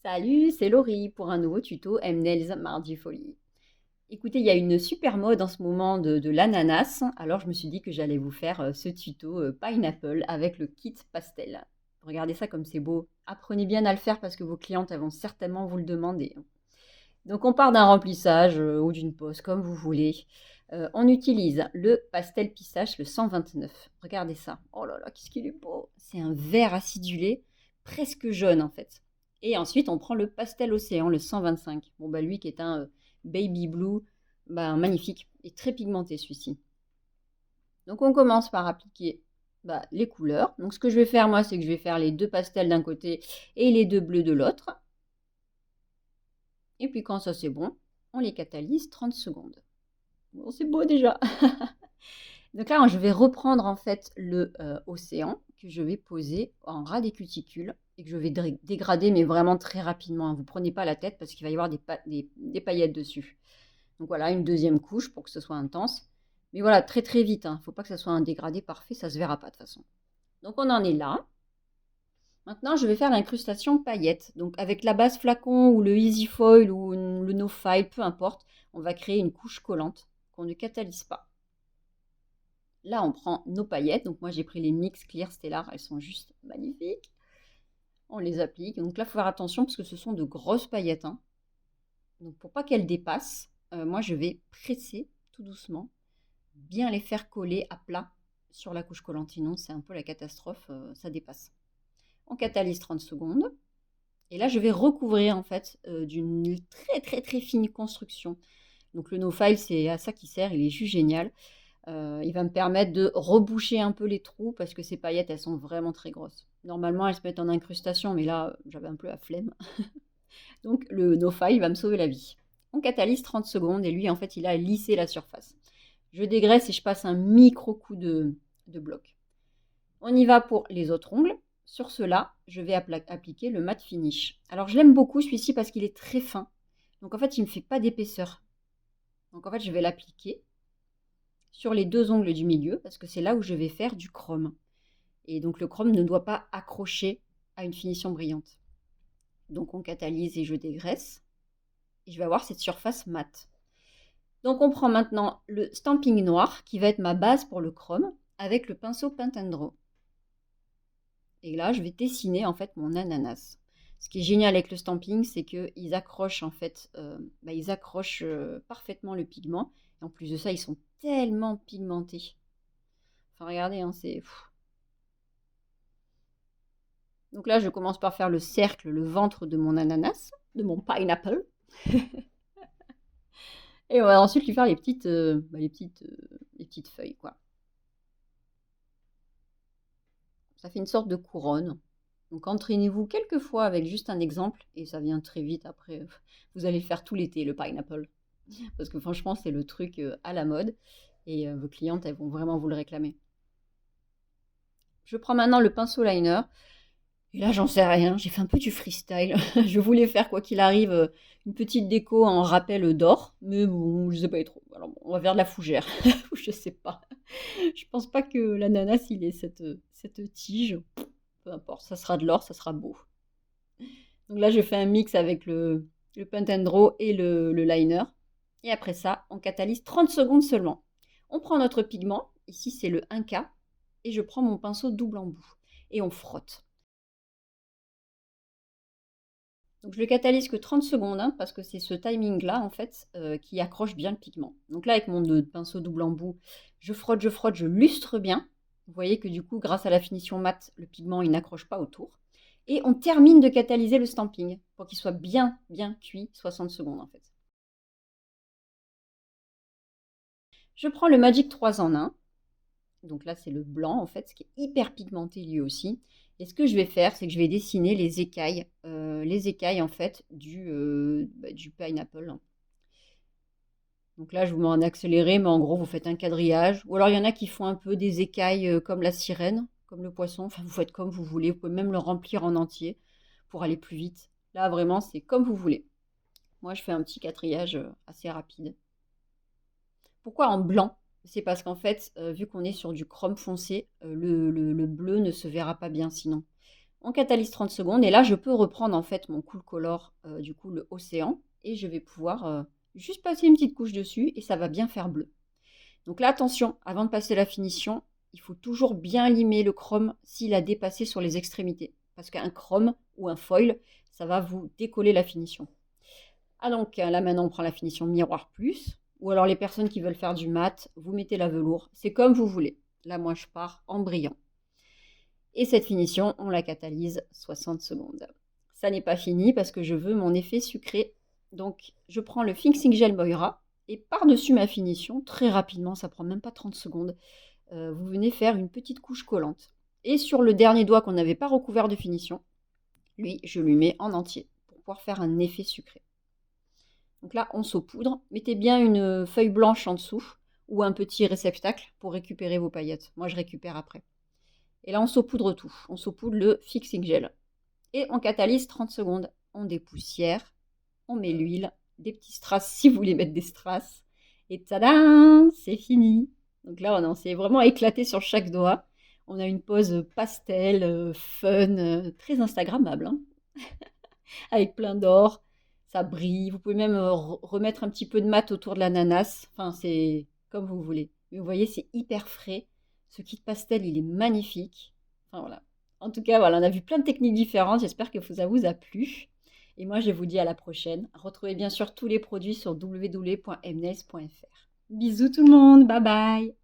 Salut, c'est Laurie pour un nouveau tuto M-Nails Mardi Folie. Écoutez, il y a une super mode en ce moment de l'ananas, alors je me suis dit que j'allais vous faire ce tuto Pineapple avec le kit pastel. Regardez ça comme c'est beau. Apprenez bien à le faire parce que vos clientes elles vont certainement vous le demander. Donc on part d'un remplissage ou d'une pose, comme vous voulez. On utilise le pastel pistache, le 129. Regardez ça. Oh là là, qu'est-ce qu'il est beau. C'est un vert acidulé, presque jaune en fait. Et ensuite, on prend le pastel océan, le 125. Bon, bah lui qui est un baby blue, bah, magnifique et très pigmenté celui-ci. Donc on commence par appliquer les couleurs. Donc ce que je vais faire moi, c'est que je vais faire les deux pastels d'un côté et les deux bleus de l'autre. Et puis quand ça c'est bon, on les catalyse 30 secondes. Bon, c'est beau déjà. Donc là, je vais reprendre en fait le océan que je vais poser en ras des cuticules et que je vais dégrader, mais vraiment très rapidement. Vous ne prenez pas la tête parce qu'il va y avoir des paillettes dessus. Donc voilà, une deuxième couche pour que ce soit intense. Mais voilà, très très vite. Il ne faut pas que ça soit un dégradé parfait, ça ne se verra pas de toute façon. Donc on en est là. Maintenant, je vais faire l'incrustation paillettes. Donc avec la base flacon ou le Easy Foil ou le No File, peu importe, on va créer une couche collante qu'on ne catalyse pas. Là, on prend nos paillettes. Donc moi, j'ai pris les Mix Clear Stellar. Elles sont juste magnifiques. On les applique. Donc là, il faut faire attention parce que ce sont de grosses paillettes. Hein. Donc pour pas qu'elles dépassent, moi, je vais presser tout doucement, bien les faire coller à plat sur la couche collante. Sinon, c'est un peu la catastrophe, ça dépasse. On catalyse 30 secondes. Et là, je vais recouvrir en fait d'une très très très fine construction. Donc le No File, c'est à ça qui sert. Il est juste génial. Il va me permettre de reboucher un peu les trous parce que ces paillettes, elles sont vraiment très grosses. Normalement, elles se mettent en incrustation, mais là, j'avais un peu la flemme. Donc, le No File va me sauver la vie. On catalyse 30 secondes et lui, en fait, il a lissé la surface. Je dégraisse et je passe un micro coup de bloc. On y va pour les autres ongles. Sur cela, je vais appliquer le matte finish. Alors, je l'aime beaucoup celui-ci parce qu'il est très fin. Donc, en fait, il ne me fait pas d'épaisseur. Donc, en fait, je vais l'appliquer sur les deux ongles du milieu parce que c'est là où je vais faire du chrome. Et donc le chrome ne doit pas accrocher à une finition brillante. Donc on catalyse et je dégraisse. Et je vais avoir cette surface mate. Donc on prend maintenant le stamping noir qui va être ma base pour le chrome avec le pinceau Paint and Draw. Et là je vais dessiner en fait mon ananas. Ce qui est génial avec le stamping, c'est qu'ils accrochent en fait, ils accrochent parfaitement le pigment. Et en plus de ça, ils sont tellement pigmentés. Enfin, regardez, hein, c'est... Donc là, je commence par faire le cercle, le ventre de mon ananas, de mon pineapple. Et on va ensuite lui faire les petites feuilles, quoi. Ça fait une sorte de couronne. Donc entraînez-vous quelques fois avec juste un exemple, et ça vient très vite après. Vous allez le faire tout l'été, le pineapple. Parce que franchement, c'est le truc à la mode, et vos clientes, elles vont vraiment vous le réclamer. Je prends maintenant le pinceau liner. Et là, j'en sais rien, j'ai fait un peu du freestyle. Je voulais faire, quoi qu'il arrive, une petite déco en rappel d'or, mais bon, je sais pas trop. Alors, bon, on va faire de la fougère, je sais pas. Je pense pas que l'ananas, il ait cette tige. Peu importe, ça sera de l'or, ça sera beau. Donc là, je fais un mix avec le Paint and Draw et le liner. Et après ça, on catalyse 30 secondes seulement. On prend notre pigment, ici c'est le 1K, et je prends mon pinceau double embout. Et on frotte. Donc je le catalyse que 30 secondes, hein, parce que c'est ce timing-là, en fait, qui accroche bien le pigment. Donc là, avec mon pinceau double embout, je frotte, je lustre bien. Vous voyez que du coup, grâce à la finition mate, le pigment, il n'accroche pas autour. Et on termine de catalyser le stamping, pour qu'il soit bien, bien cuit, 60 secondes, en fait. Je prends le Magic 3 en 1. Donc là, c'est le blanc, en fait, ce qui est hyper pigmenté lui aussi. Et ce que je vais faire, c'est que je vais dessiner les écailles en fait du pineapple. Donc là, je vous mets en accéléré, mais en gros, vous faites un quadrillage. Ou alors, il y en a qui font un peu des écailles comme la sirène, comme le poisson. Enfin, vous faites comme vous voulez. Vous pouvez même le remplir en entier pour aller plus vite. Là, vraiment, c'est comme vous voulez. Moi, je fais un petit quadrillage assez rapide. Pourquoi en blanc? C'est parce qu'en fait, vu qu'on est sur du chrome foncé, le bleu ne se verra pas bien sinon. On catalyse 30 secondes et là, je peux reprendre en fait mon Cool Color, du coup le océan, et je vais pouvoir juste passer une petite couche dessus et ça va bien faire bleu. Donc là, attention, avant de passer la finition, il faut toujours bien limer le chrome s'il a dépassé sur les extrémités. Parce qu'un chrome ou un foil, ça va vous décoller la finition. Ah donc là maintenant on prend la finition miroir plus. Ou alors les personnes qui veulent faire du mat, vous mettez la velours. C'est comme vous voulez. Là moi je pars en brillant. Et cette finition, on la catalyse 60 secondes. Ça n'est pas fini parce que je veux mon effet sucré. Donc je prends le Fixing Gel Moira et par-dessus ma finition, très rapidement, ça prend même pas 30 secondes, vous venez faire une petite couche collante. Et sur le dernier doigt qu'on n'avait pas recouvert de finition, lui, je lui mets en entier pour pouvoir faire un effet sucré. Donc là, on saupoudre. Mettez bien une feuille blanche en dessous ou un petit réceptacle pour récupérer vos paillettes. Moi, je récupère après. Et là, on saupoudre tout. On saupoudre le Fixing Gel. Et on catalyse 30 secondes. On dépoussière. On met l'huile. Des petits strass si vous voulez mettre des strass. Et tadam, c'est fini. Donc là, on s'est vraiment éclaté sur chaque doigt. On a une pose pastel, fun, très instagrammable, hein. Avec plein d'or. Ça brille. Vous pouvez même remettre un petit peu de mat autour de l'ananas. Enfin, c'est comme vous voulez. Mais vous voyez, c'est hyper frais. Ce kit pastel, il est magnifique. Enfin, voilà. En tout cas, voilà, on a vu plein de techniques différentes. J'espère que ça vous a plu. Et moi, je vous dis à la prochaine. Retrouvez bien sûr tous les produits sur www.mnails.fr. Bisous tout le monde. Bye bye.